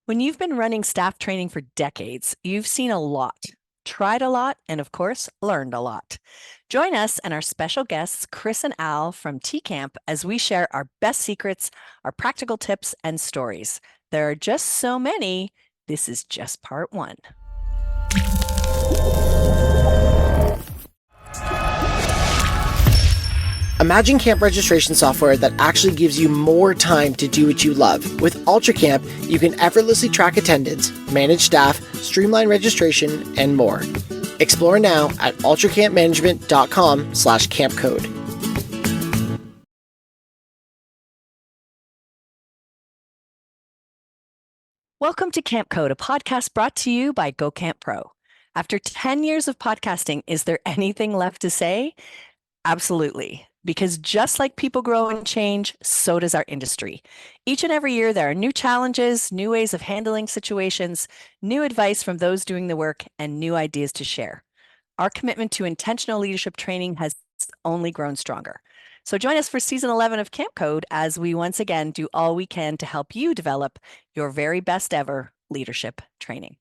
When you've been running staff training for decades, you've seen a lot, tried a lot, and of course, learned a lot. Join us and our special guests, Chris and Al from TCAMP, as we share our best secrets, our practical tips, and stories. There are just so many. This is just part one. Imagine camp registration software that actually gives you more time to do what you love. With UltraCamp, you can effortlessly track attendance, manage staff, streamline registration, and more. Explore now at ultracampmanagement.com/campcode. Welcome to Camp Code, a podcast brought to you by GoCamp Pro. After 10 years of podcasting, is there anything left to say? Absolutely. Because just like people grow and change, so does our industry. Each and every year, there are new challenges, new ways of handling situations, new advice from those doing the work, and new ideas to share. Our commitment to intentional leadership training has only grown stronger. So join us for season 11 of Camp Code as we once again do all we can to help you develop your very best ever leadership training.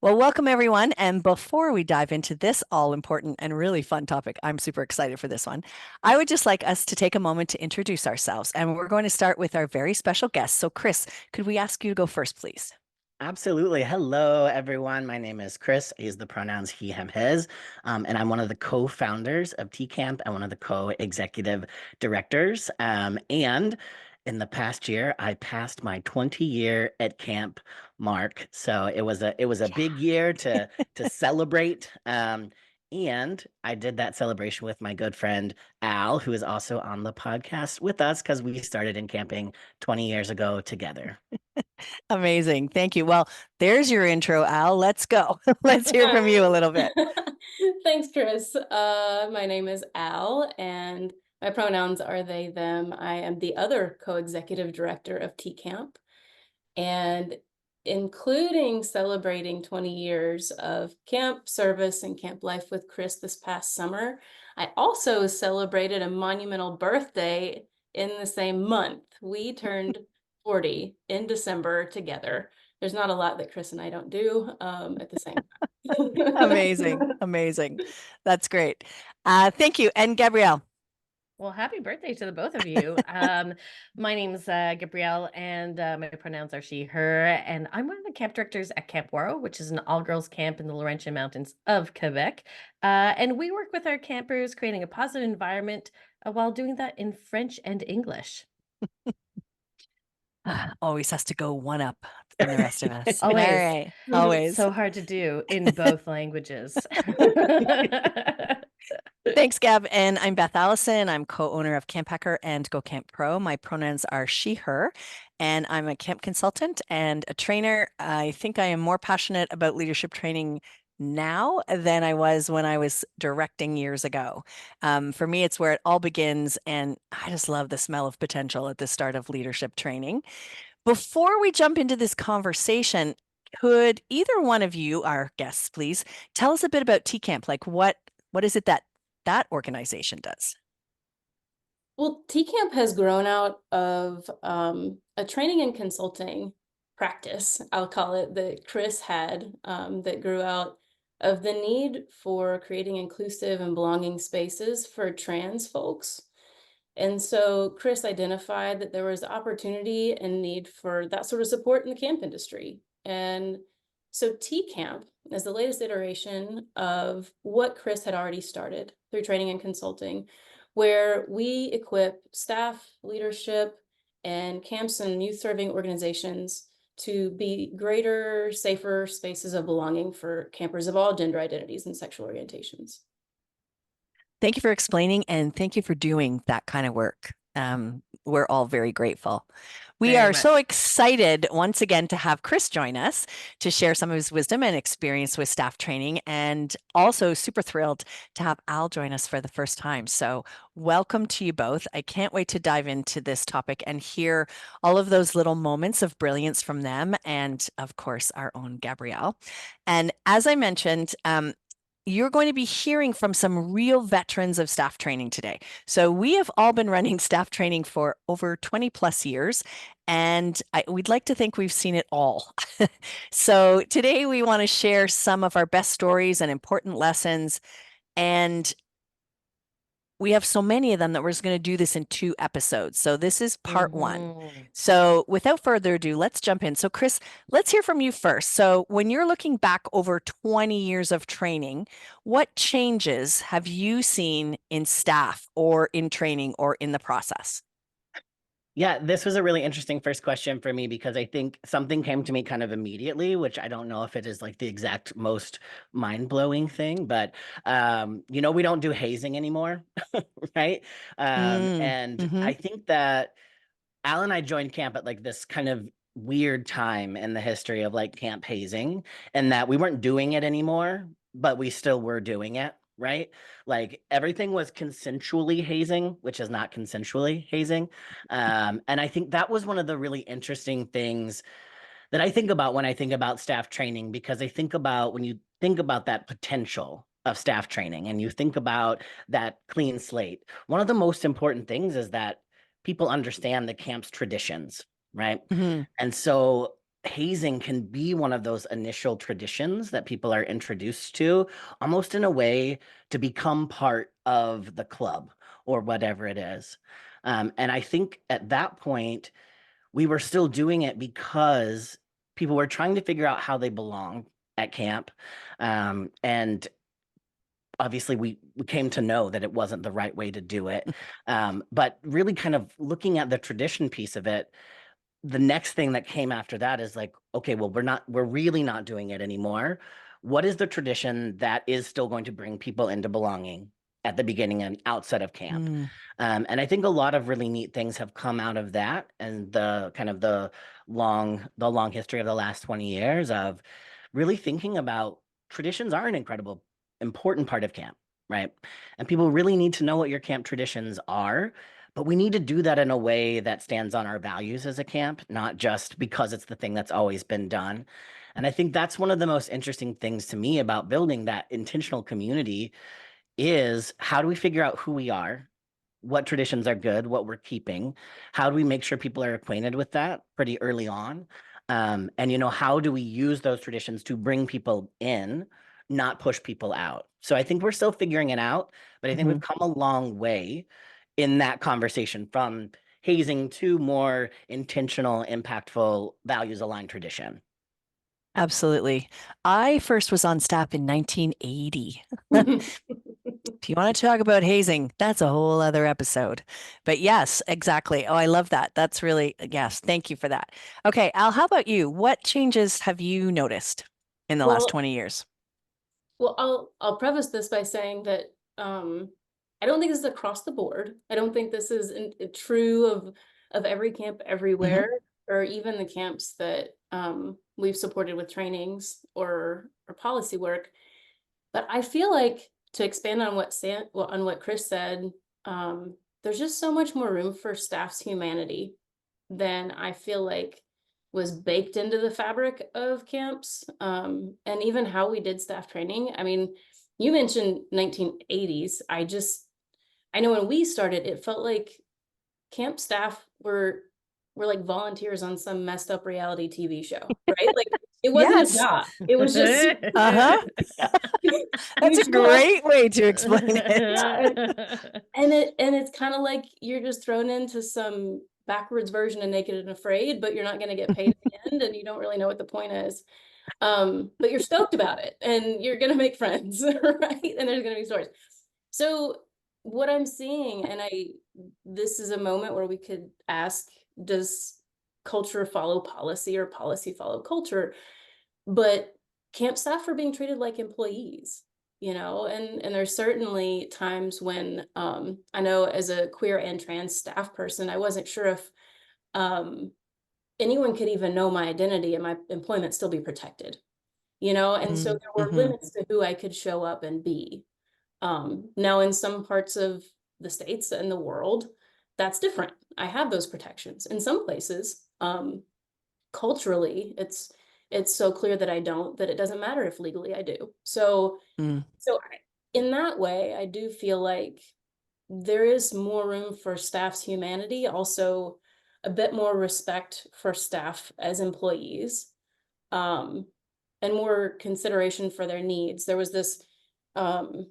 Well, welcome everyone. And before we dive into this all important and really fun topic, I'm super excited for this one. I would just like us to take a moment to introduce ourselves. And we're going to start with our very special guest. So, Chris, could we ask you to go first, please? Absolutely. Hello, everyone. My name is Chris. I use the pronouns he, him, his. And I'm one of the co-founders of TCAMP and one of the co-executive directors. And in the past year, I passed my 20-year at camp mark. So it was a big year to celebrate. And I did that celebration with my good friend Al, who is also on the podcast with us because we started in camping 20 years ago together. Amazing. Thank you. Well, there's your intro, Al. Let's go. Let's hear from you a little bit. Thanks, Chris. My name is Al, and my pronouns are they, them. I am the other co-executive director of TCAMP, and including celebrating 20 years of camp service and camp life with Chris this past summer, I also celebrated a monumental birthday in the same month. We turned 40 in December together. There's not a lot that Chris and I don't do at the same time. Amazing. Amazing. That's great. Thank you. And Gabrielle. Well, happy birthday to the both of you. My name's Gabrielle, and my pronouns are she, her, and I'm one of the camp directors at Camp Waro, which is an all-girls camp in the Laurentian Mountains of Quebec. And we work with our campers, creating a positive environment while doing that in French and English. Always has to go one up than the rest of us. Always. All right. Always. So hard to do in both languages. Thanks, Gab. And I'm Beth Allison. I'm co-owner of Camp Hacker and Go Camp Pro. My pronouns are she, her, and I'm a camp consultant and a trainer. I think I am more passionate about leadership training now than I was when I was directing years ago. For me, it's where it all begins, and I just love the smell of potential at the start of leadership training. Before we jump into this conversation, could either one of you, our guests, please tell us a bit about TCAMP? Like what is it that organization does? Well, TCAMP has grown out of a training and consulting practice, I'll call it, that Chris had, that grew out of the need for creating inclusive and belonging spaces for trans folks. And so Chris identified that there was opportunity and need for that sort of support in the camp industry. And so TCAMP is the latest iteration of what Chris had already started through training and consulting, where we equip staff, leadership, and camps and youth serving organizations to be greater, safer spaces of belonging for campers of all gender identities and sexual orientations. Thank you for explaining, and thank you for doing that kind of work. We're all very grateful. We Very are much. so excited once again to have Chris join us to share some of his wisdom and experience with staff training, and also super thrilled to have Al join us for the first time. So welcome to you both. I can't wait to dive into this topic and hear all of those little moments of brilliance from them, and of course, our own Gabrielle. And as I mentioned, you're going to be hearing from some real veterans of staff training today. So we have all been running staff training for over 20 plus years, and we'd like to think we've seen it all. So today we want to share some of our best stories and important lessons. And we have so many of them that we're just going to do this in 2 episodes. So this is part 1. Mhm. So without further ado, let's jump in. So Chris, let's hear from you first. So when you're looking back over 20 years of training, what changes have you seen in staff or in training or in the process? Yeah, this was a really interesting first question for me because I think something came to me kind of immediately, which I don't know if it is like the exact most mind-blowing thing, but we don't do hazing anymore, right? And Mm-hmm. I think that Al and I joined camp at like this kind of weird time in the history of like camp hazing, and that we weren't doing it anymore, but we still were doing it, right? Like everything was consensually hazing, which is not consensually hazing. And I think that was one of the really interesting things that I think about when I think about staff training, because I think about when you think about that potential of staff training and you think about that clean slate, one of the most important things is that people understand the camp's traditions, right? Mm-hmm. And so hazing can be one of those initial traditions that people are introduced to, almost in a way to become part of the club or whatever it is. And I think at that point, we were still doing it because people were trying to figure out how they belong at camp. And obviously we came to know that it wasn't the right way to do it. But really kind of looking at the tradition piece of it, the next thing that came after that is like, okay, well, we're really not doing it anymore. What is the tradition that is still going to bring people into belonging at the beginning and outside of camp? Mm-hmm. And I think a lot of really neat things have come out of that, and the kind of the long history of the last 20 years of really thinking about traditions are an incredible important part of camp, right? And people really need to know what your camp traditions are, but we need to do that in a way that stands on our values as a camp, not just because it's the thing that's always been done. And I think that's one of the most interesting things to me about building that intentional community is how do we figure out who we are, what traditions are good, what we're keeping, how do we make sure people are acquainted with that pretty early on, and how do we use those traditions to bring people in, not push people out. So I think we're still figuring it out, but I think Mm-hmm. we've come a long way in that conversation from hazing to more intentional, impactful, values aligned tradition. Absolutely. I first was on staff in 1980. If you want to talk about hazing, that's a whole other episode. But yes, exactly. Oh, I love that. That's really, yes, thank you for that. Okay, Al, how about you? What changes have you noticed in the last Well, 20 years? well, I'll preface this by saying that I don't think this is across the board. I don't think this is true of every camp Hmm. everywhere, or even the camps that we've supported with trainings or policy work. But I feel like, to expand on on what Chris said, there's just so much more room for staff's humanity than I feel like was baked into the fabric of camps, and even how we did staff training. I mean, you mentioned 1980s. I know when we started, it felt like camp staff were like volunteers on some messed up reality TV show, right? Like it wasn't a Yes. job. It was just Uh-huh. That's you a show up. great way to explain it. Yeah, and it's kind of like you're just thrown into some backwards version of Naked and Afraid, but you're not going to get paid at the end, and you don't really know what the point is. But you're stoked about it, and you're going to make friends, right? And there's going to be stories. So what I'm seeing, and this is a moment where we could ask, does culture follow policy or policy follow culture? But camp staff are being treated like employees, and there's certainly times when I know, as a queer and trans staff person, I wasn't sure if um anyone could even know my identity and my employment still be protected, and so there were Mm-hmm. limits to who I could show up and be. Now in some parts of the states and the world, that's different. I have those protections. In some places, culturally, it's so clear that I don't, that it doesn't matter if legally I do. So, Mm. in that way, I do feel like there is more room for staff's humanity, also a bit more respect for staff as employees, um, and more consideration for their needs. There was this, um,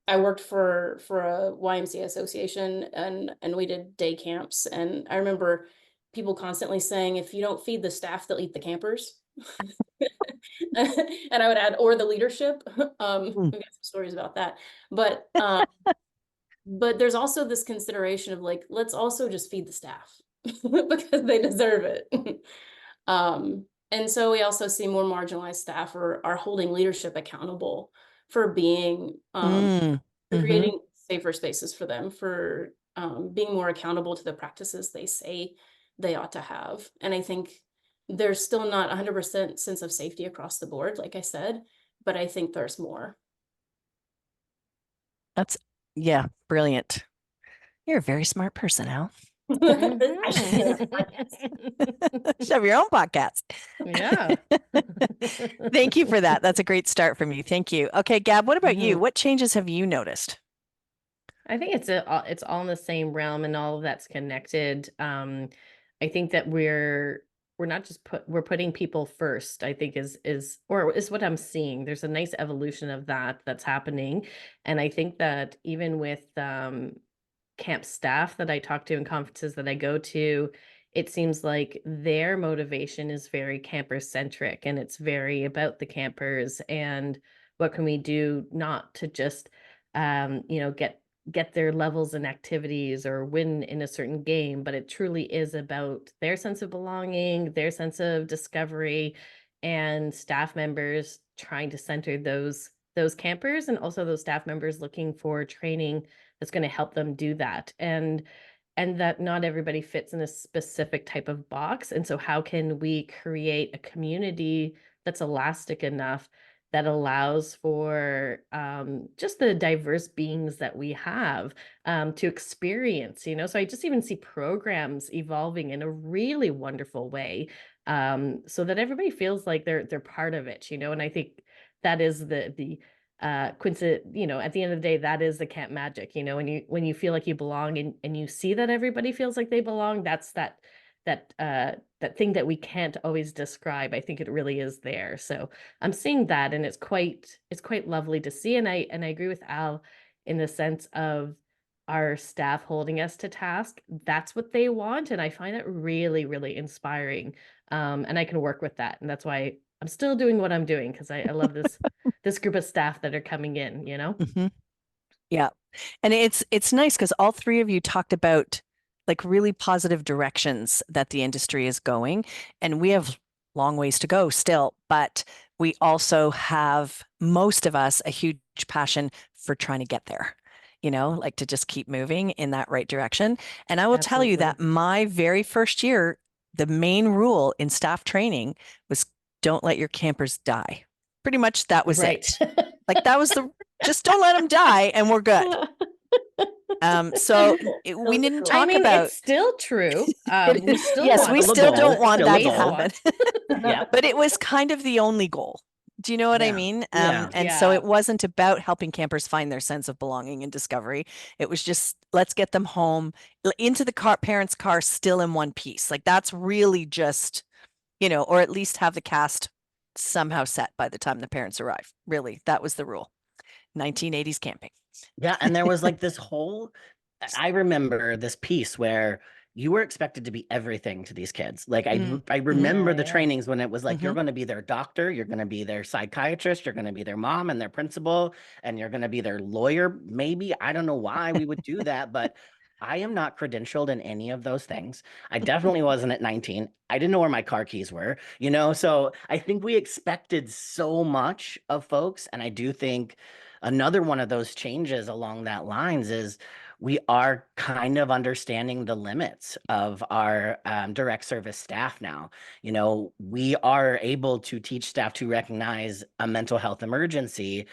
I worked for a YMCA association, and we did day camps, and I remember people constantly saying, if you don't feed the staff, they'll eat the campers. And I would add, or the leadership. Mm. We've got some stories about that. But there's also this consideration of like, let's also just feed the staff because they deserve it. And so we also see more marginalized staff are holding leadership accountable for being Mm. for Mhm. creating safer spaces for them, for being more accountable to the practices they say they ought to have. And I think there's still not 100% sense of safety across the board, like I said, but I think there's more. That's, yeah, brilliant. You're a very smart person, Al. I should be in a podcast. Should have your own podcast. Yeah. Thank you for that. That's a great start from you. Thank you. Okay, Gab, what about you? Mhm. What changes have you noticed? I think it's all in the same realm and all of that's connected. I think that we're not just we're putting people first, I think is what I'm seeing. There's a nice evolution of that's happening. And I think that even with camp staff that I talk to and conferences that I go to, it seems like their motivation is very camper centric and it's very about the campers and what can we do not to just get their levels and activities or win in a certain game, but it truly is about their sense of belonging, their sense of discovery, and staff members trying to center those campers and also those staff members looking for training that's going to help them do that. And that not everybody fits in a specific type of box. And so how can we create a community that's elastic enough that allows for just the diverse beings that we have to experience, so I just even see programs evolving in a really wonderful way, so that everybody feels like they're part of it, and I think that is the coincident, at the end of the day, that is the camp magic, when you feel like you belong and you see that everybody feels like they belong, that's that thing that we can't always describe. I think it really is there. So I'm seeing that, and it's quite lovely to see. And I agree with Al in the sense of our staff holding us to task. That's what they want, and I find it really, really inspiring. And I can work with that, and that's why I'm still doing what I'm doing because I love this group of staff that are coming in. Mhm. Yeah. And it's nice because all three of you talked about like really positive directions that the industry is going. And we have long ways to go still, but we also have, most of us, a huge passion for trying to get there, like to just keep moving in that right direction. And I will tell you that Absolutely. my very first year, the main rule in staff training was don't let your campers die. Pretty much that was Right. it. Like that was just don't let them die and we're good. So we didn't I talk about. It's still true. We still Yes, want we Still a still goal. don't want Still a that to goal. happen. Yeah. But it was kind of the only goal. Do you know what I Yeah. mean? Yeah. And so Yeah. it wasn't about helping campers find their sense of belonging and discovery. It was just, let's get them home into the parents' car still in one piece. Like that's really just, or at least have the cast somehow set by the time the parents arrive. Really, that was the rule. 1980s camping. Yeah, and there was like this whole I remember this piece where you were expected to be everything to these kids. Like I remember the Yeah. trainings when it was like you're Mhm. going to be their doctor, you're going to be their psychiatrist, you're going to be their mom and their principal, and you're going to be their lawyer. Maybe I don't know why we would do that, but I am not credentialed in any of those things. I definitely wasn't at 19. I didn't know where my car keys were. So I think we expected so much of folks, and I do think another one of those changes along that lines is we are kind of understanding the limits of our direct service staff now. We are able to teach staff to recognize a mental health emergency,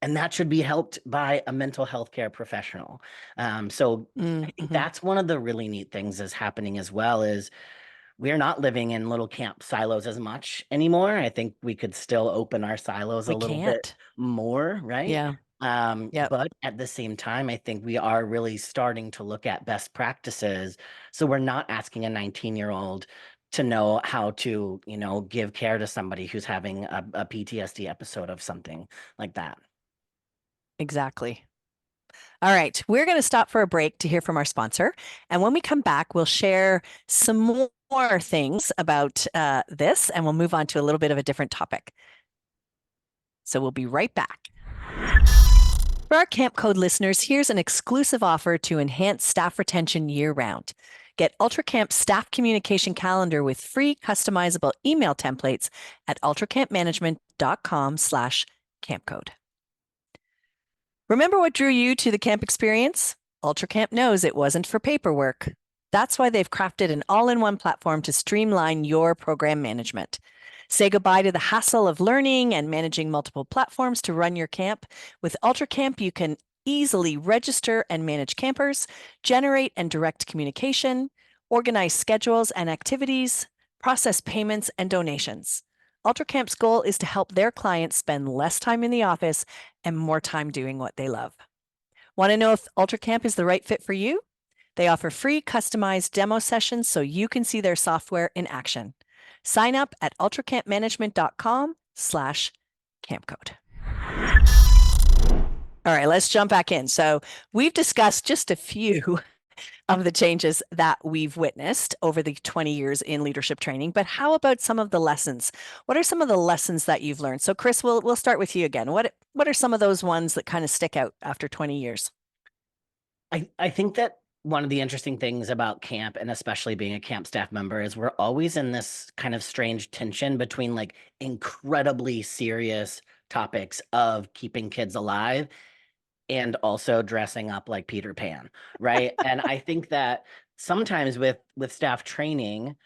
and that should be helped by a mental health care professional. So I think Mm-hmm. that's one of the really neat things is happening as well is we're not living in little camp silos as much anymore. I think we could still open our silos a We little bit can't. more, right? Yeah. Yep. But at the same time, I think we are really starting to look at best practices. So we're not asking a 19-year-old to know how to, give care to somebody who's having a PTSD episode of something like that. Exactly. All right, we're going to stop for a break to hear from our sponsor. And when we come back, we'll share some more things about this, and we'll move on to a little bit of a different topic. So we'll be right back. For our Camp Code listeners, here's an exclusive offer to enhance staff retention year-round. Get UltraCamp's staff communication calendar with free customizable email templates at ultracampmanagement.com/campcode. Remember what drew you to the camp experience? UltraCamp knows it wasn't for paperwork. That's why they've crafted an all-in-one platform to streamline your program management. Say goodbye to the hassle of learning and managing multiple platforms to run your camp. With UltraCamp, you can easily register and manage campers, generate and direct communication, organize schedules and activities, process payments and donations. UltraCamp's goal is to help their clients spend less time in the office and more time doing what they love. Want to know if UltraCamp is the right fit for you? They offer free customized demo sessions so you can see their software in action. Sign up at ultracampmanagement.com/campcode. All right, let's jump back in. So we've discussed just a few of the changes that we've witnessed over the 20 years in leadership training, but how about some of the lessons? What are some of the lessons that you've learned? So Chris, we'll start with you again. What are some of those ones that kind of stick out after 20 years? I think that one of the interesting things about camp, and especially being a camp staff member, is we're always in this kind of strange tension between like incredibly serious topics of keeping kids alive and also dressing up like Peter Pan, right? And I think that sometimes with staff training,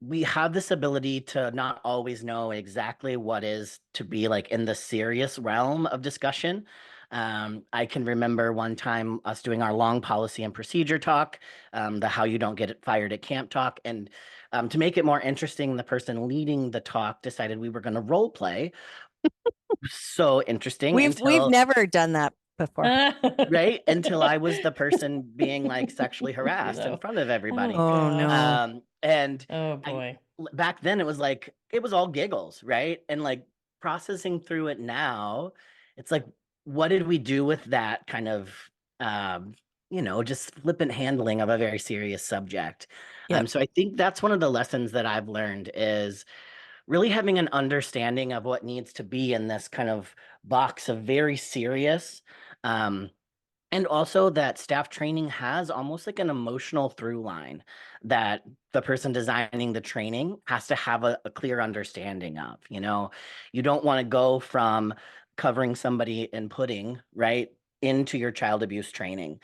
we have this ability to not always know exactly what is to be like in the serious realm of discussion. I can remember one time us doing our long policy and procedure talk, the how you don't get fired at camp talk. And to make it more interesting, the person leading the talk decided we were going to role play. So interesting We've until never done that before. right until I was the person being like sexually harassed in No. front of everybody. Oh no. And Oh boy. back then it was like it was all giggles, right? And like processing through it now, it's like, what did we do with that kind of just flippant handling of a very serious subject? Yep. So I think that's one of the lessons that I've learned is really having an understanding of what needs to be in this kind of box of very serious. Um, and also that staff training has almost like an emotional through line that the person designing the training has to have a clear understanding of. You don't want to go from covering somebody in pudding, right, into your child abuse training.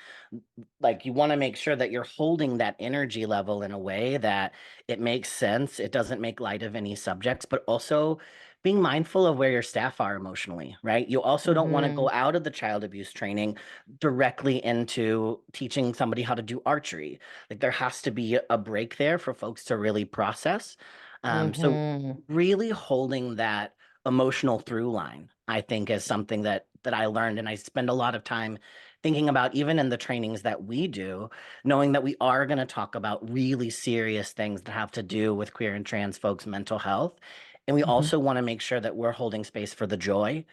Like you want to make sure that you're holding that energy level in a way that it makes sense. It doesn't make light of any subjects, but also being mindful of where your staff are emotionally, right? You also don't want to go out of the child abuse training directly into teaching somebody how to do archery. Like there has to be a break there for folks to really process. So really holding that emotional through line, I think, is something that I learned, and I spend a lot of time thinking about, even in the trainings that we do, knowing that we are going to talk about really serious things that have to do with queer and trans folks' mental health. And we also want to make sure that we're holding space for the joy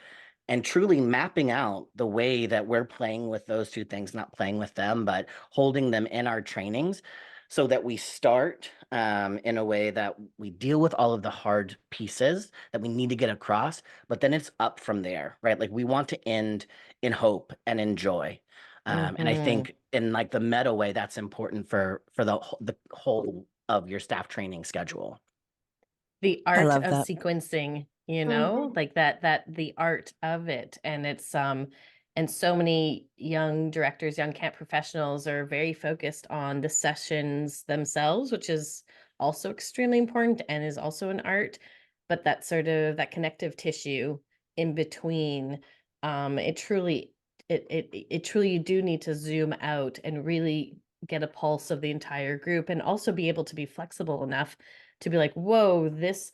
and truly mapping out the way that we're playing with those two things, not playing with them, but holding them in our trainings so that we start in a way that we deal with all of the hard pieces that we need to get across, but then it's up from there, right? Like we want to end in hope and in joy. And I think in like the meta way, that's important for the whole of your staff training schedule. The I art love of that. sequencing, Mhm. like that the art of it. And it's and so many young directors, young camp professionals are very focused on the sessions themselves, which is also extremely important and is also an art, but that sort of that connective tissue in between, it truly you do need to zoom out and really get a pulse of the entire group, and also be able to be flexible enough to be like, whoa, this,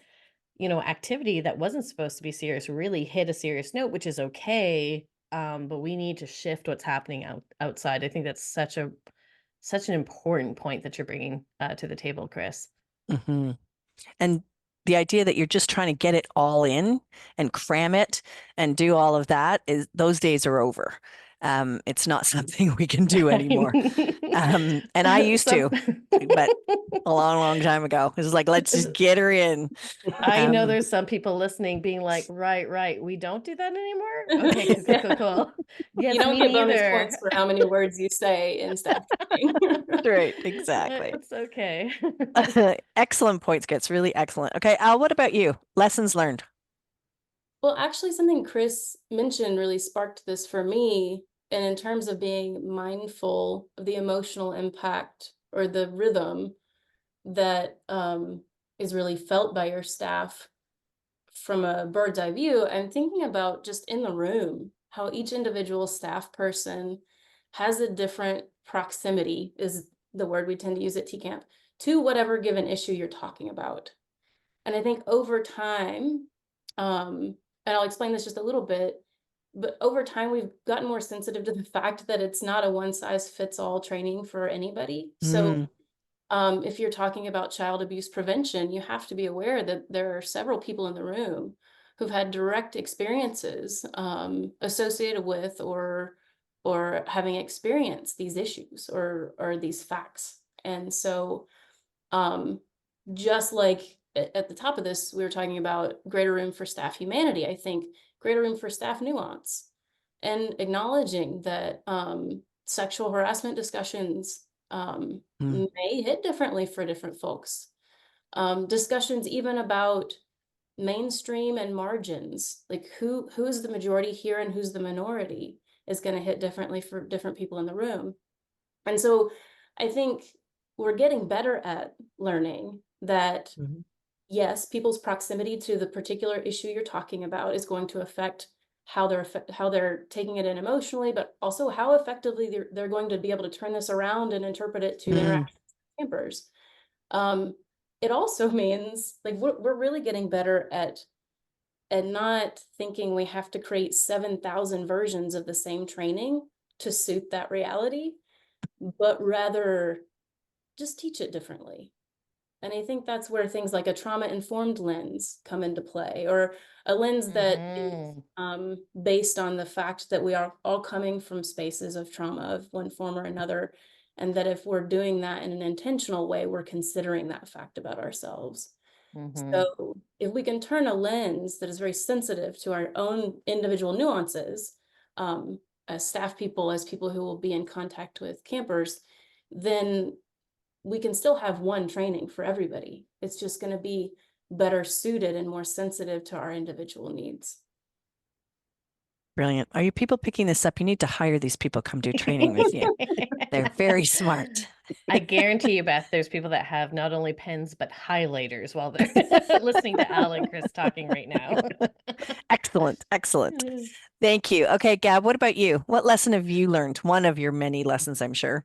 activity that wasn't supposed to be serious really hit a serious note, which is okay. But we need to shift what's happening outside. I think that's such an important point that you're bringing to the table, Chris. Hmm. And the idea that you're just trying to get it all in and cram it and do all of that is those days are over. It's not something we can do anymore. And I used Some to, but a long, long time ago. It was like, let's just get her in. I know Um, there's some people listening being like, right, we don't do that anymore. Okay, cool. Yes, You don't me get bonus neither. points for how many words you say in staff training. right, exactly. It's okay. Excellent points, Gets really excellent. Okay, Al, what about you? Lessons learned. Well, actually, something Chris mentioned really sparked this for me. And in terms of being mindful of the emotional impact or the rhythm that is really felt by your staff from a bird's eye view, I'm thinking about just in the room, how each individual staff person has a different proximity, is the word we tend to use at TCAMP, to whatever given issue you're talking about. And I think over time, and I'll explain this just a little bit, but over time, we've gotten more sensitive to the fact that it's not a one size fits all training for anybody. So Mm, if you're talking about child abuse prevention, you have to be aware that there are several people in the room who've had direct experiences associated with or having experienced these issues or these facts. And so um, just like at the top of this, we were talking about greater room for staff humanity. I think greater room for staff nuance and acknowledging that sexual harassment discussions mm, may hit differently for different folks. Discussions even about mainstream and margins, like who's the majority here and who's the minority, is going to hit differently for different people in the room. And so I think we're getting better at learning that mhm, yes, people's proximity to the particular issue you're talking about is going to affect how they're taking it in emotionally, but also how effectively they're going to be able to turn this around and interpret it to mm, interact with campers. Um, it also means like we're really getting better at not thinking we have to create 7,000 versions of the same training to suit that reality, but rather just teach it differently. And I think that's where things like a trauma-informed lens come into play, or a lens that is Mhm. based on the fact that we are all coming from spaces of trauma of one form or another, and that if we're doing that in an intentional way, we're considering that fact about ourselves. Mhm. So if we can turn a lens that is very sensitive to our own individual nuances, um, as staff people, as people who will be in contact with campers, then we can still have one training for everybody. It's just going to be better suited and more sensitive to our individual needs. brilliant. Are you people picking this up? You need to hire these people come do training with you. They're very smart. I guarantee you, Beth, there's people that have not only pens but highlighters while they're listening to Al and Chris talking right now. Excellent, excellent. Thank you. Okay, Gab, what about you? What lesson have you learned? One of your many lessons, I'm sure.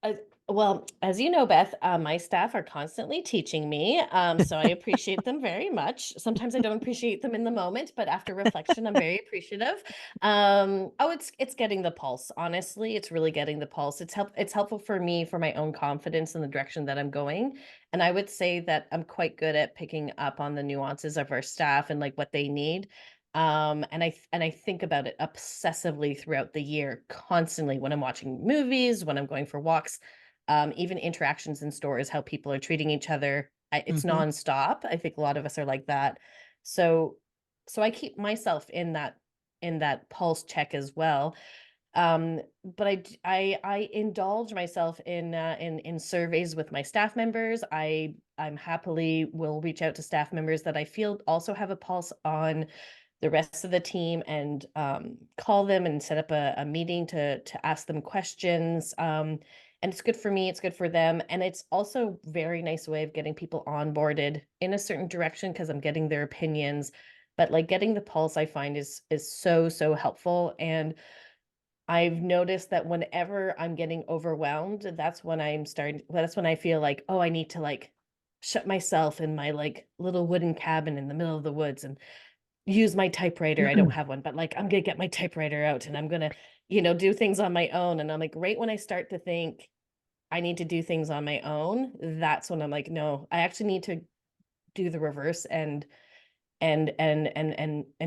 Uh, well, as you know, Beth, my staff are constantly teaching me, so I appreciate them very much. Sometimes I don't appreciate them in the moment, but after reflection, I'm very appreciative. It's getting the pulse. Honestly, it's really getting the pulse. It's helpful for me for my own confidence in the direction that I'm going, and I would say that I'm quite good at picking up on the nuances of our staff and like what they need. And I think about it obsessively throughout the year, constantly when I'm watching movies, when I'm going for walks, even interactions in stores, how people are treating each other. It's Hmm. nonstop. I think a lot of us are like that. So, so I keep myself in that pulse check as well. But I indulge myself in surveys with my staff members. I'm happily will reach out to staff members that I feel also have a pulse on the rest of the team, and call them and set up a meeting to ask them questions. And it's good for me, it's good for them, and it's also very nice way of getting people onboarded in a certain direction because I'm getting their opinions. But like getting the pulse, I find is so helpful. And I've noticed that whenever I'm getting overwhelmed, that's when that's when I feel like, oh, I need to like shut myself in my like little wooden cabin in the middle of the woods and use my typewriter. I don't have one, but like I'm gonna get my typewriter out and I'm gonna, do things on my own. And I'm like, right when I start to think I need to do things on my own, that's when I'm like, no, I actually need to do the reverse and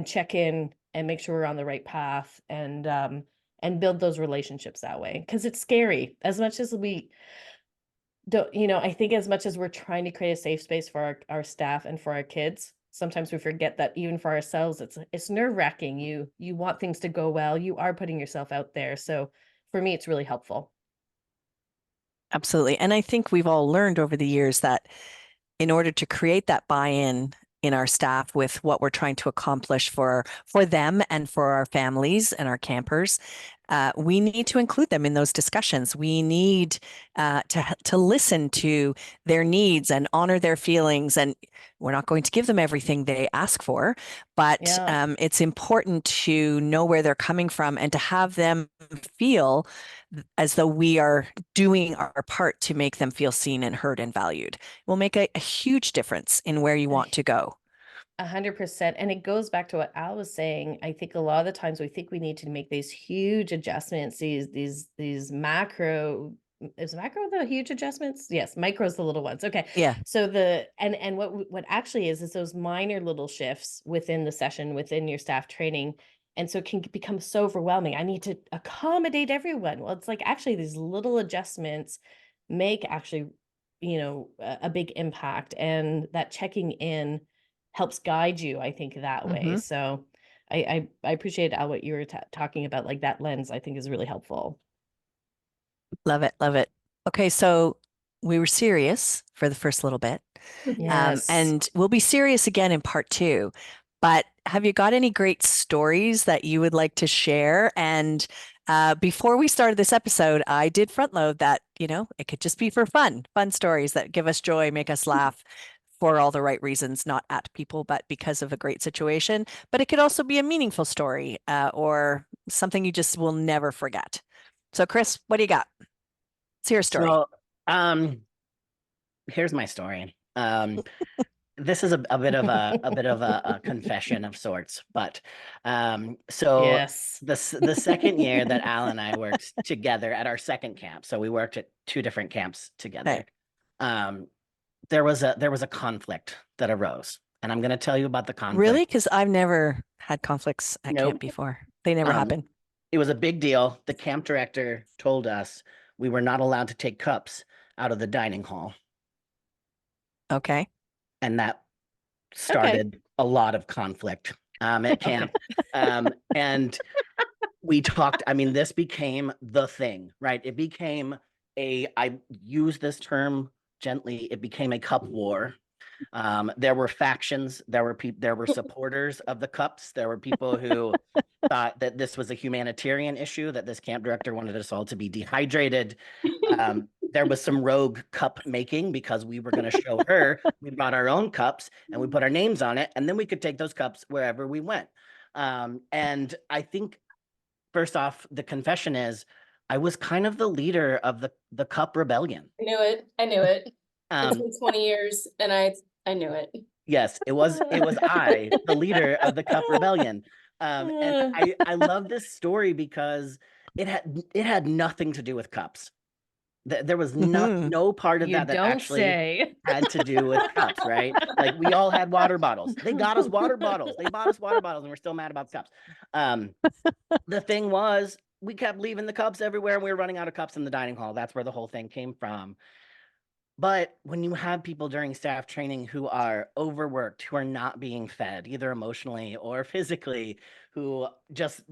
check in and make sure we're on the right path and build those relationships that way. Because it's scary. As much as we don't, I think as much as we're trying to create a safe space for our staff and for our kids, sometimes we forget that even for ourselves, it's nerve-wracking. You want things to go well. You are putting yourself out there. So for me, it's really helpful. Absolutely. And I think we've all learned over the years that in order to create that buy-in in our staff with what we're trying to accomplish for them and for our families and our campers, we need to include them in those discussions. We need to listen to their needs and honor their feelings. And we're not going to give them everything they ask for, but Yeah. it's important to know where they're coming from and to have them feel as though we are doing our part to make them feel seen and heard and valued. Will make a huge difference in where you want to go. 100%. And it goes back to what Al was saying. I think a lot of the times we think we need to make these huge adjustments, these macro, is macro the huge adjustments? Yes, micro's the little ones. Okay. Yeah. So and what actually is those minor little shifts within the session, within your staff training. And so it can become so overwhelming. I need to accommodate everyone. Well, it's like actually these little adjustments make actually, a big impact, and that checking in helps guide you, I think, that way. So I appreciate Al what you were talking about, like that lens, I think is really helpful. Love it. Love it. Okay. So we were serious for the first little bit. Yes. And we'll be serious again in part 2. But have you got any great stories that you would like to share? And before we started this episode, I did front load that, it could just be for fun stories that give us joy, make us laugh for all the right reasons, not at people, but because of a great situation. But it could also be a meaningful story or something you just will never forget. So, Chris, what do you got? Let's hear a story. So, here's my story. This is a bit of a confession of sorts, but so Yes. the second year that Al and I worked together at our second camp, so we worked at 2 different camps together. Okay. There was a conflict that arose, and I'm going to tell you about the conflict. Really? Because I've never had conflicts at Nope. camp before. They never happen. It was a big deal. The camp director told us we were not allowed to take cups out of the dining hall. Okay. And that started a lot of conflict at camp. And we talked, this became the thing, right? It became I use this term gently, it became a cup war. There were factions, there were supporters of the cups. There were people who thought that this was a humanitarian issue, that this camp director wanted us all to be dehydrated. There was some rogue cup making because we were going to show her. We brought our own cups and we put our names on it, and then we could take those cups wherever we went. And I think, first off, the confession is I was kind of the leader of the cup rebellion. I knew it. It's been 20 years and I knew it. Yes, it was I, the leader of the cup rebellion. And I love this story because it had nothing to do with cups. There was no part of that actually had to do with cups, right? Like we all had water bottles. They got us water bottles. They bought us water bottles, and we're still mad about cups. The thing was, we kept leaving the cups everywhere, and we were running out of cups in the dining hall. That's where the whole thing came from. But when you have people during staff training who are overworked, who are not being fed, either emotionally or physically, who just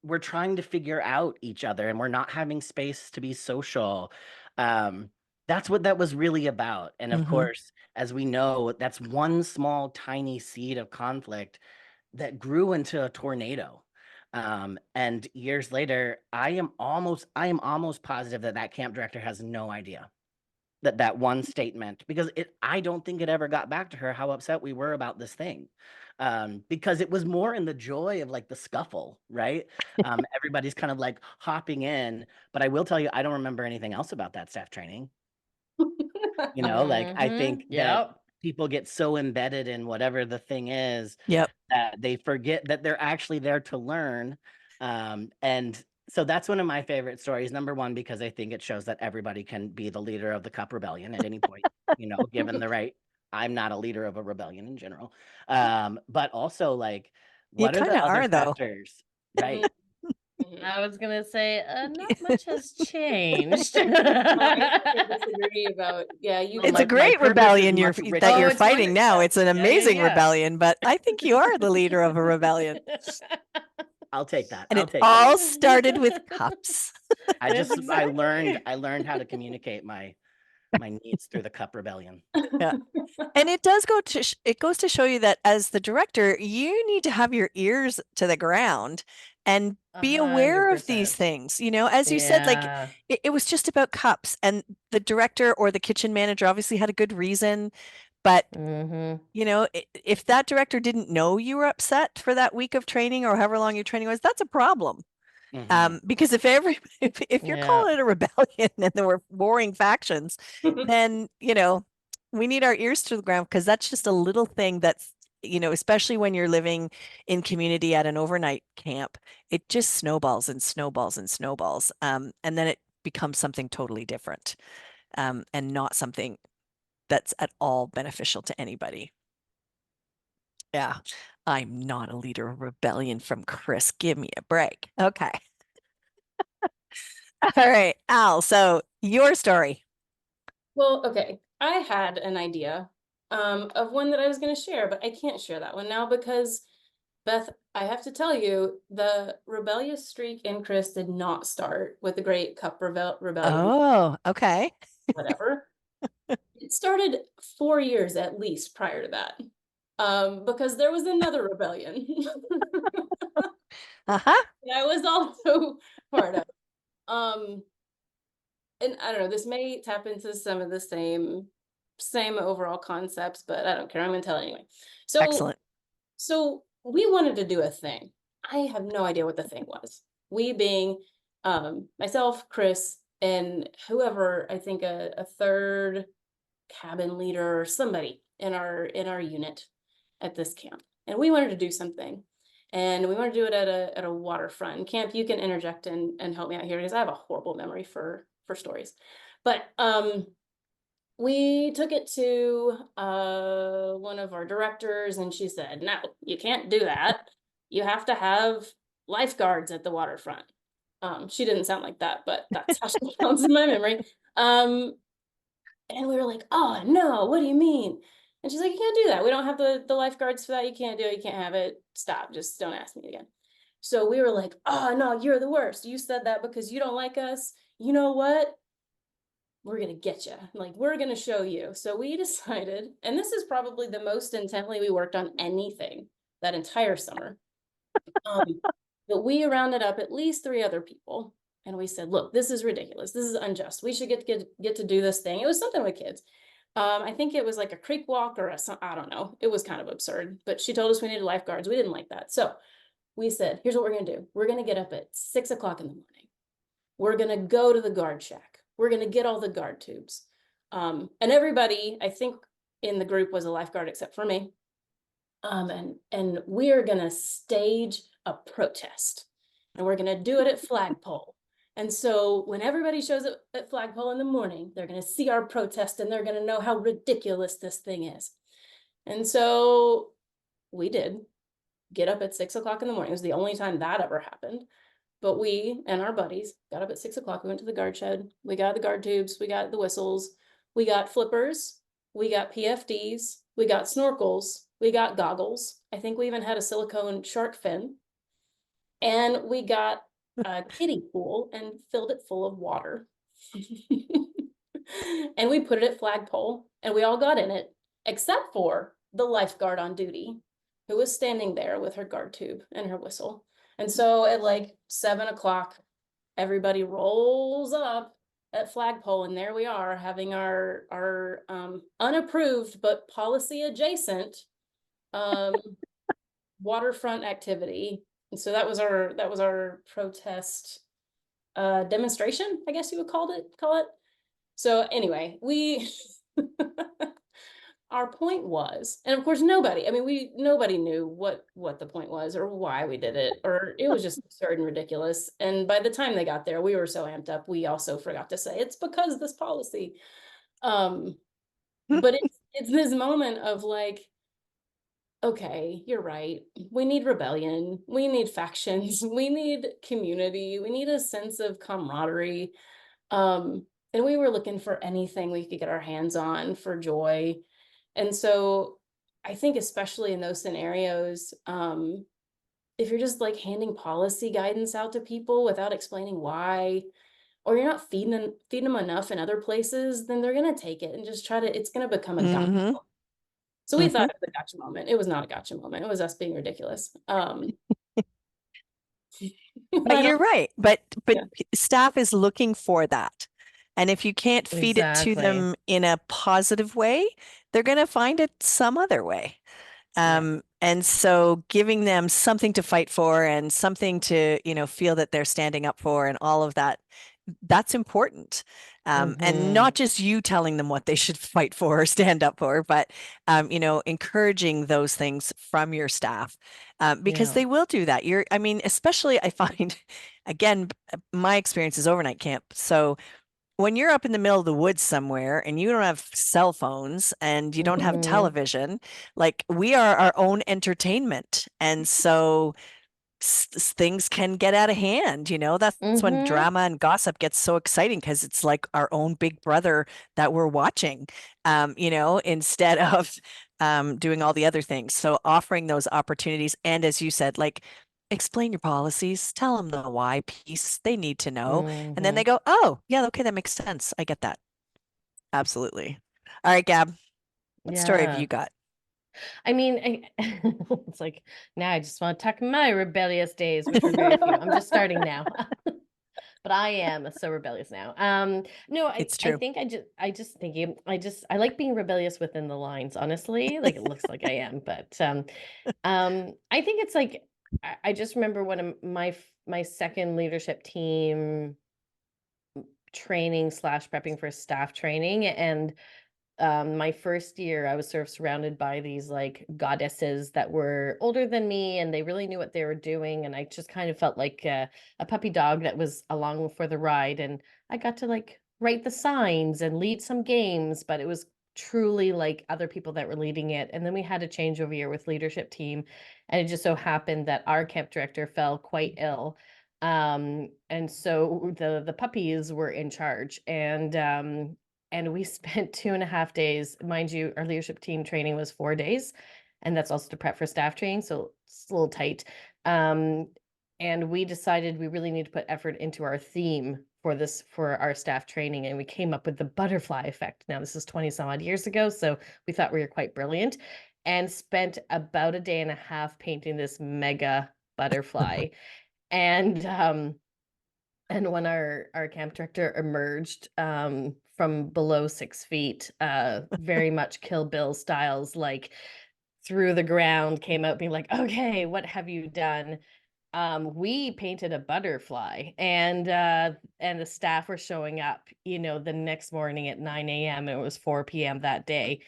we're trying to figure out each other and we're not having space to be social. That's what that was really about. And of course, as we know, that's one small, tiny seed of conflict that grew into a tornado. And years later, I am almost positive that camp director has no idea. that one statement, because I don't think it ever got back to her how upset we were about this thing. Because it was more in the joy of like the scuffle, right? Everybody's kind of like hopping in, but I will tell you, I don't remember anything else about that staff training. You know, like I think that Yep. people get so embedded in whatever the thing is Yep. that they forget that they're actually there to learn. And so that's one of my favorite stories. Number one, because I think it shows that everybody can be the leader of the Cup Rebellion at any point, you know, given the right. I'm not a leader of a rebellion in general. But also like, You what are kind the of other are, though. factors? Right. I was gonna say, not much has changed. I disagree about, yeah, you Well, It's a my great purpose is rebellion much that richer. you're it's fighting now. wonderful. It's an Yeah, amazing yeah. rebellion, but I think you are the leader of a rebellion. I'll take that. And I'll it take that. all started with cups. Yes, exactly. I learned how to communicate my needs through the Cup Rebellion. Yeah. And it does go to it goes to show you that as the director, you need to have your ears to the ground and be aware of these 100%. things. You know, as you said, like Yeah. it was just about cups, and the director or the kitchen manager obviously had a good reason, but Mm-hmm. you know, if that director didn't know you were upset for that week of training or however long your training was, that's a problem. Mhm. Because if you're Yeah. calling it a rebellion and there were warring factions, then you know we need our ears to the ground, because that's just a little thing that's, you know, especially when you're living in community at an overnight camp, it just snowballs and snowballs and snowballs, and then it becomes something totally different, and not something that's at all beneficial to anybody. Yeah, I'm not a leader of rebellion from Chris. Give me a break. Okay. All right, Al, so your story. Well, okay, I had an idea of one that I was going to share, but I can't share that one now because, Beth, I have to tell you, the rebellious streak in Chris did not start with the Great Cup Rebellion, Oh, okay. whatever. It started 4 years at least prior to that, because there was another rebellion Uh-huh. that I was also part of. Um, and I don't know, this may tap into some of the same overall concepts, but I don't care. I'm gonna tell it anyway. So Excellent. so we wanted to do a thing. I have no idea what the thing was. We being myself, Chris, and whoever, I think a third cabin leader or somebody in our unit at this camp. And we wanted to do something. And we want to do it at a waterfront camp. You can interject and help me out here because I have a horrible memory for stories. But we took it to one of our directors, and she said, "No, you can't do that. You have to have lifeguards at the waterfront." She didn't sound like that, but that's how she sounds in my memory. And we were like, "Oh no, what do you mean?" And she's like, "You can't do that. We don't have the lifeguards for that. You can't do it. You can't have it. Stop. Just don't ask me again." So we were like, "Oh no, you're the worst. You said that because you don't like us. You know what? We're gonna get you. Like, we're gonna show you." So we decided, and this is probably the most intently we worked on anything that entire summer. But we rounded up at least 3 other people, and we said, "Look, this is ridiculous. This is unjust. We should get to do this thing." It was something with kids. I think it was like a creek walk or I don't know. It was kind of absurd, but she told us we needed lifeguards. We didn't like that. So we said, "Here's what we're gonna do. We're gonna get up at 6 o'clock in the morning. We're gonna go to the guard shack. We're gonna get all the guard tubes." And everybody, I think, in the group was a lifeguard except for me. And we're gonna stage a protest, and we're gonna do it at Flagpole. And so when everybody shows up at Flagpole in the morning, they're gonna see our protest and they're gonna know how ridiculous this thing is. And so we did get up at 6 o'clock in the morning. It was the only time that ever happened. But we and our buddies got up at 6 o'clock. We went to the guard shed. We got the guard tubes. We got the whistles. We got flippers. We got PFDs. We got snorkels. We got goggles. I think we even had a silicone shark fin. And we got a kiddie pool and filled it full of water. And we put it at Flagpole, and we all got in it, except for the lifeguard on duty, who was standing there with her guard tube and her whistle. And so at like 7 o'clock, everybody rolls up at Flagpole, and there we are having our unapproved but policy adjacent waterfront activity. And so that was our protest demonstration, I guess you would call it. So anyway, we our point was, and of course nobody knew what the point was or why we did it, or it was just absurd and ridiculous. And by the time they got there, we were so amped up, we also forgot to say it's because this policy. But it's this moment of like, okay, you're right. We need rebellion. We need factions. We need community. We need a sense of camaraderie. And we were looking for anything we could get our hands on for joy. And so I think especially in those scenarios, if you're just like handing policy guidance out to people without explaining why, or you're not feeding them enough in other places, then they're gonna take it and just it's gonna become a gotcha. Mhm. So we thought it was a gotcha moment. It was not a gotcha moment. It was us being ridiculous. But you're right. But Yeah. staff is looking for that. And if you can't feed it to Exactly. them in a positive way, they're going to find it some other way. And so giving them something to fight for and something to, feel that they're standing up for and all of that, that's important. And not just you telling them what they should fight for or stand up for, but, encouraging those things from your staff, because Yeah. they will do that. Especially I find, again, my experience is overnight camp. So when you're up in the middle of the woods somewhere and you don't have cell phones and you don't have television, like we are our own entertainment. And so things can get out of hand, that's when drama and gossip gets so exciting because it's like our own big brother that we're watching, instead of doing all the other things. So offering those opportunities. And as you said, like, explain your policies, tell them the why piece they need to know. And then they go, oh, yeah, okay, that makes sense. I get that. Absolutely. All right, Gab, what story have you got? I mean, it's like now I just want to talk my rebellious days, which were very few. I'm just starting now. But I am so rebellious now. No, It's I true. think I like being rebellious within the lines, honestly. Like it looks like I am, but I think it's like I just remember one of my second leadership team training / prepping for staff training, and my first year I was sort of surrounded by these like goddesses that were older than me, and they really knew what they were doing, and I just kind of felt like a puppy dog that was along for the ride, and I got to like write the signs and lead some games, but it was truly like other people that were leading it. And then we had a changeover year with leadership team, and it just so happened that our camp director fell quite ill, and so the puppies were in charge, and we spent 2.5 days. Mind you, our leadership team training was 4 days, and that's also to prep for staff training, so it's a little tight. And we decided we really need to put effort into our theme for our staff training, and we came up with the butterfly effect. Now, this is 20 some odd years ago, so we thought we were quite brilliant, and spent about a day and a half painting this mega butterfly. And when our camp director emerged from below 6 feet, very much Kill Bill styles, like through the ground, came out being like, okay, what have you done? We painted a butterfly, and the staff were showing up, the next morning at 9 a.m. It was 4 p.m. that day.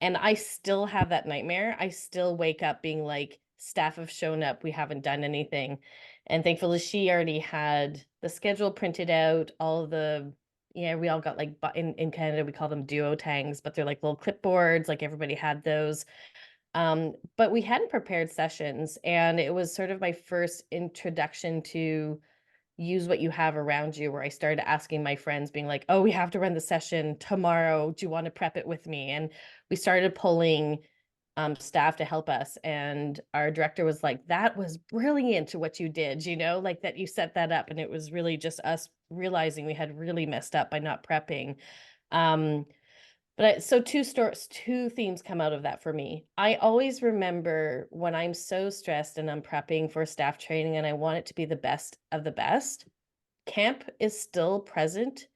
And I still have that nightmare. I still wake up being like, staff have shown up, we haven't done anything. And thankfully, she already had the schedule printed out, all of the, we all got like, in Canada, we call them duotangs, but they're like little clipboards, like everybody had those. But we hadn't prepared sessions, and it was sort of my first introduction to use what you have around you, where I started asking my friends, being like, oh, we have to run the session tomorrow. Do you want to prep it with me? And we started pulling staff to help us. And our director was like, that was brilliant what you did, like that you set that up. And it was really just us realizing we had really messed up by not prepping. So two themes come out of that for me. I always remember when I'm so stressed and I'm prepping for staff training and I want it to be the best of the best, camp is still present,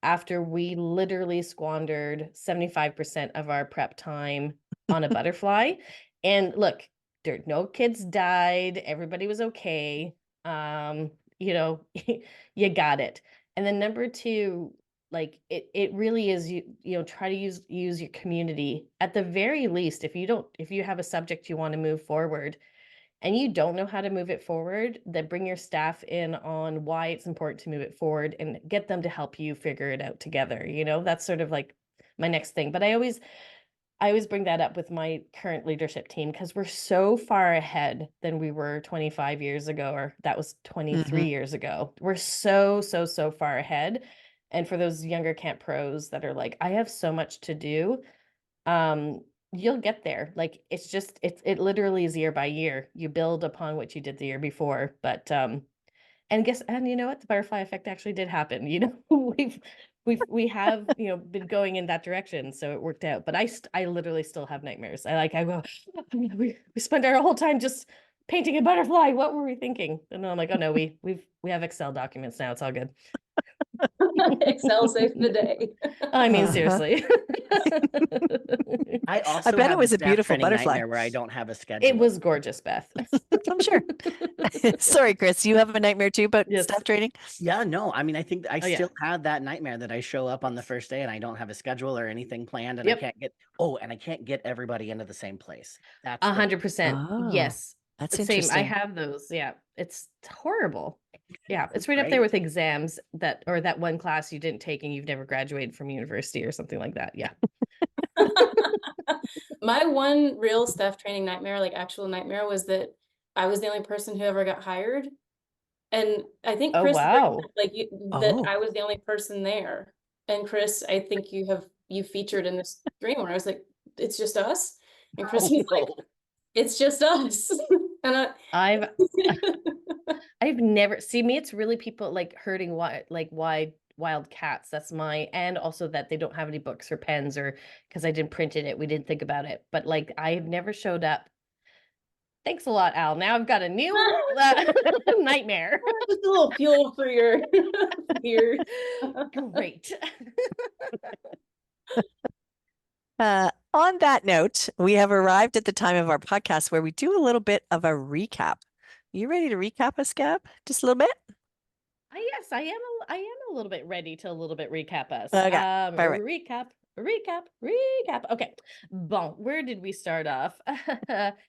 after we literally squandered 75% of our prep time on a butterfly. And look, no kids died, everybody was okay. You know, you got it. And then number two, like it really is, you know, try to use your community at the very least. If you have a subject you want to move forward and you don't know how to move it forward, then bring your staff in on why it's important to move it forward and get them to help you figure it out together. You know, that's sort of like my next thing. But I always bring that up with my current leadership team because we're so far ahead than we were 25 years ago, or that was 23 years ago. We're so far ahead. And for those younger camp pros that are like, I have so much to do, you'll get there. Like it literally is year by year. You build upon what you did the year before. But and you know what? The butterfly effect actually did happen. You know, we have, you know, been going in that direction, so it worked out. But I literally still have nightmares. I go, we spent our whole time just painting a butterfly. What were we thinking? And then I'm like, oh no, we have Excel documents now. It's all good. Excel saved the day. I mean, seriously. I also bet have it was the a staff beautiful training butterfly. nightmare where I don't have a schedule. It was gorgeous, Beth. I'm sure. Sorry, Chris, you have a nightmare too about Yes. staff training? Yeah, no, I mean, I think I Oh, yeah. still have that nightmare that I show up on the first day and I don't have a schedule or anything planned, and Yep. I can't get everybody into the same place. That's 100%. Oh, Yes. that's Same. I interesting. have those. Yeah. It's horrible. Yeah. It's right Great. up there with exams that one class you didn't take and you've never graduated from university or something like that. Yeah. My one real staff training nightmare, like actual nightmare, was that I was the only person who ever got hired. And I think Oh, Chris, wow. like Oh. that I was the only person there. And Chris, I think you featured in this stream where I was like, it's just us. And Chris was like, it's just us. And I've never see me. It's really people like hurting wild cats. That's my, and also that they don't have any books or pens, or because I didn't print it, we didn't think about it. But like I've never showed up. Thanks a lot, Al. Now I've got a new nightmare. just a little fuel for your fears. Great. On that note, we have arrived at the time of our podcast where we do a little bit of a recap. You ready to recap us, Gab? Just a little bit? Yes, I am. I am a little bit ready to recap us. Okay, perfect. Recap. Okay. Bon, where did we start off?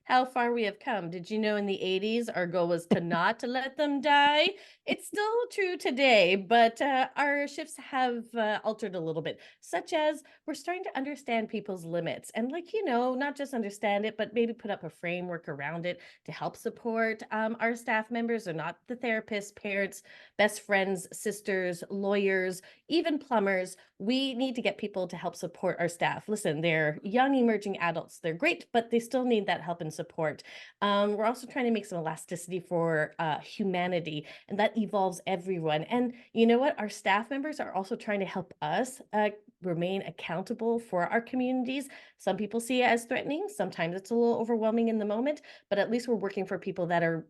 How far we have come. Did you know in the 80s our goal was to not to let them die? It's still true today, but our shifts have altered a little bit, such as we're starting to understand people's limits and, like, you know, not just understand it, but maybe put up a framework around it to help support our staff members. Are not the therapists, parents, best friends, sisters, lawyers, even plumbers. We need to get people to help support our staff. Listen, they're young emerging adults. They're great, but they still need that help and support. We're also trying to make some elasticity for humanity, and that involves everyone. And you know what? Our staff members are also trying to help us remain accountable for our communities. Some people see it as threatening. Sometimes it's a little overwhelming in the moment, but at least we're working for people that are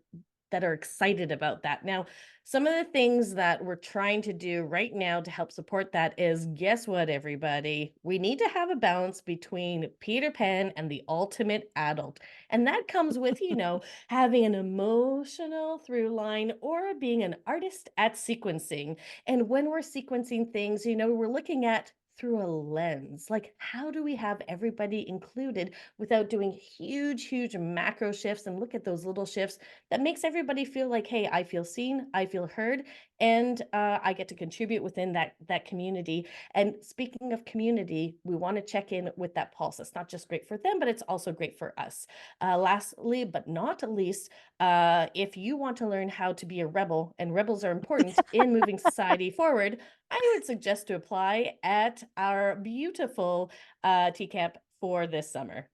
excited about that. Now, some of the things that we're trying to do right now to help support that is, guess what, everybody? We need to have a balance between Peter Pan and the ultimate adult. And that comes with, you know, having an emotional through line or being an artist at sequencing. And when we're sequencing things, you know, we're looking at through a lens, like how do we have everybody included without doing huge macro shifts, and look at those little shifts that makes everybody feel like, hey, I feel seen, I feel heard, and I get to contribute within that community. And speaking of community, we want to check in with that pulse. It's not just great for them, but it's also great for us. Lastly, but not least, if you want to learn how to be a rebel, and rebels are important in moving society forward, I would suggest to apply at our beautiful TQAMP for this summer.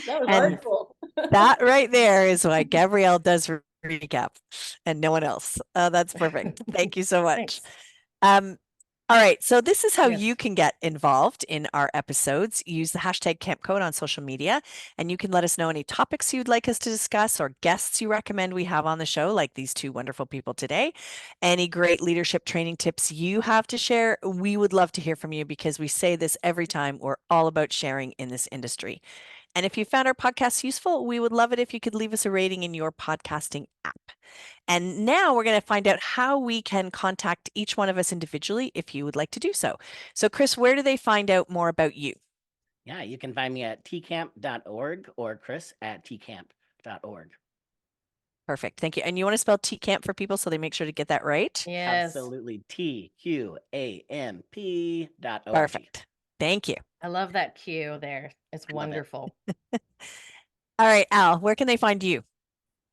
That was And artful. that right there is why Gabrielle does recap and no one else. That's perfect. Thank you so much. Thanks. All right, so this is how Yes. you can get involved in our episodes. Use the hashtag Camp Code on social media, and you can let us know any topics you'd like us to discuss or guests you recommend we have on the show, like these two wonderful people today. Any great leadership training tips you have to share, we would love to hear from you because we say this every time. We're all about sharing in this industry. And if you found our podcast useful, we would love it if you could leave us a rating in your podcasting app. And now we're going to find out how we can contact each one of us individually if you would like to do so. So, Chris, where do they find out more about you? Yeah, you can find me at tcamp.org or Chris at tcamp.org. Perfect. Thank you. And you want to spell TCAMP for people so they make sure to get that right? Yes. Absolutely. TQAMP.org. Perfect. Thank you. I love that cue there. It's Love it. wonderful. All right, Al, where can they find you?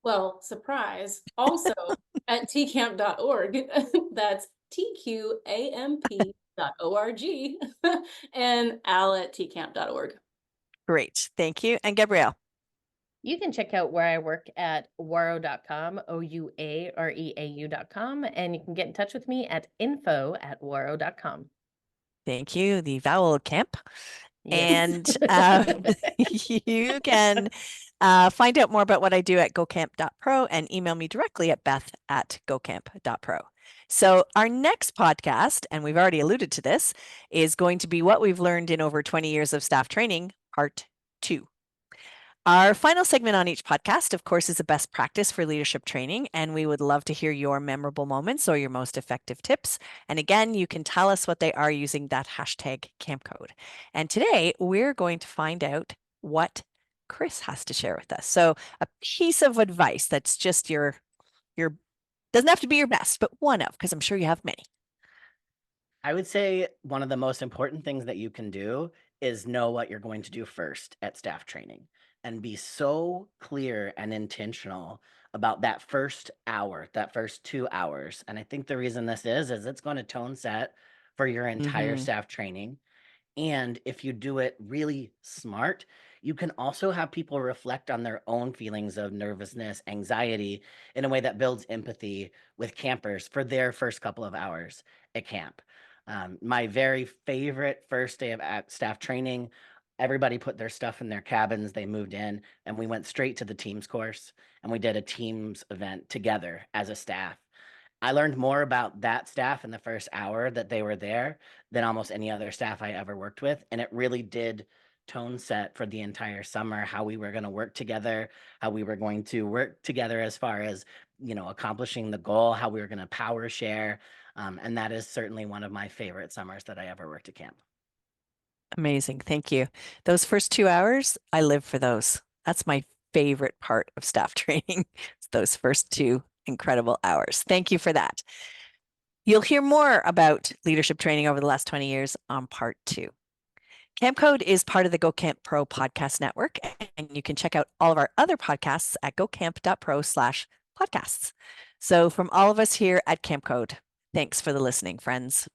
Well, surprise, also at tcamp.org. That's TQAMP.org and Al at tcamp.org. Great. Thank you. And Gabrielle. You can check out where I work at ouareau.com, ouareau.com, and you can get in touch with me at info@ouareau.com. Thank you. The vowel camp. Yes. And you can find out more about what I do at gocamp.pro and email me directly at beth@gocamp.pro. So our next podcast, and we've already alluded to this, is going to be what we've learned in over 20 years of staff training, part 2. Our final segment on each podcast, of course, is a best practice for leadership training, and we would love to hear your memorable moments or your most effective tips. And again, you can tell us what they are using that hashtag camp code. And today we're going to find out what Chris has to share with us. So a piece of advice that's just your doesn't have to be your best, but one of, because I'm sure you have many. I would say one of the most important things that you can do is know what you're going to do first at staff training and be so clear and intentional about that first hour, that first 2 hours. And I think the reason this is it's going to tone set for your entire staff training. And if you do it really smart, you can also have people reflect on their own feelings of nervousness, anxiety in a way that builds empathy with campers for their first couple of hours at camp. My very favorite first day of staff training, everybody put their stuff in their cabins. They moved in, and we went straight to the Teams course, and we did a Teams event together as a staff. I learned more about that staff in the first hour that they were there than almost any other staff I ever worked with. And it really did tone set for the entire summer, how we were going to work together, how we were going to work together as far as, accomplishing the goal, how we were going to power share. And that is certainly one of my favorite summers that I ever worked at camp. Amazing. Thank you. Those first 2 hours, I live for those. That's my favorite part of staff training. Those first 2 incredible hours. Thank you for that. You'll hear more about leadership training over the last 20 years on part 2. Camp Code is part of the GoCamp Pro podcast network, and you can check out all of our other podcasts at gocamp.pro/podcasts. So from all of us here at Camp Code, thanks for the listening, friends.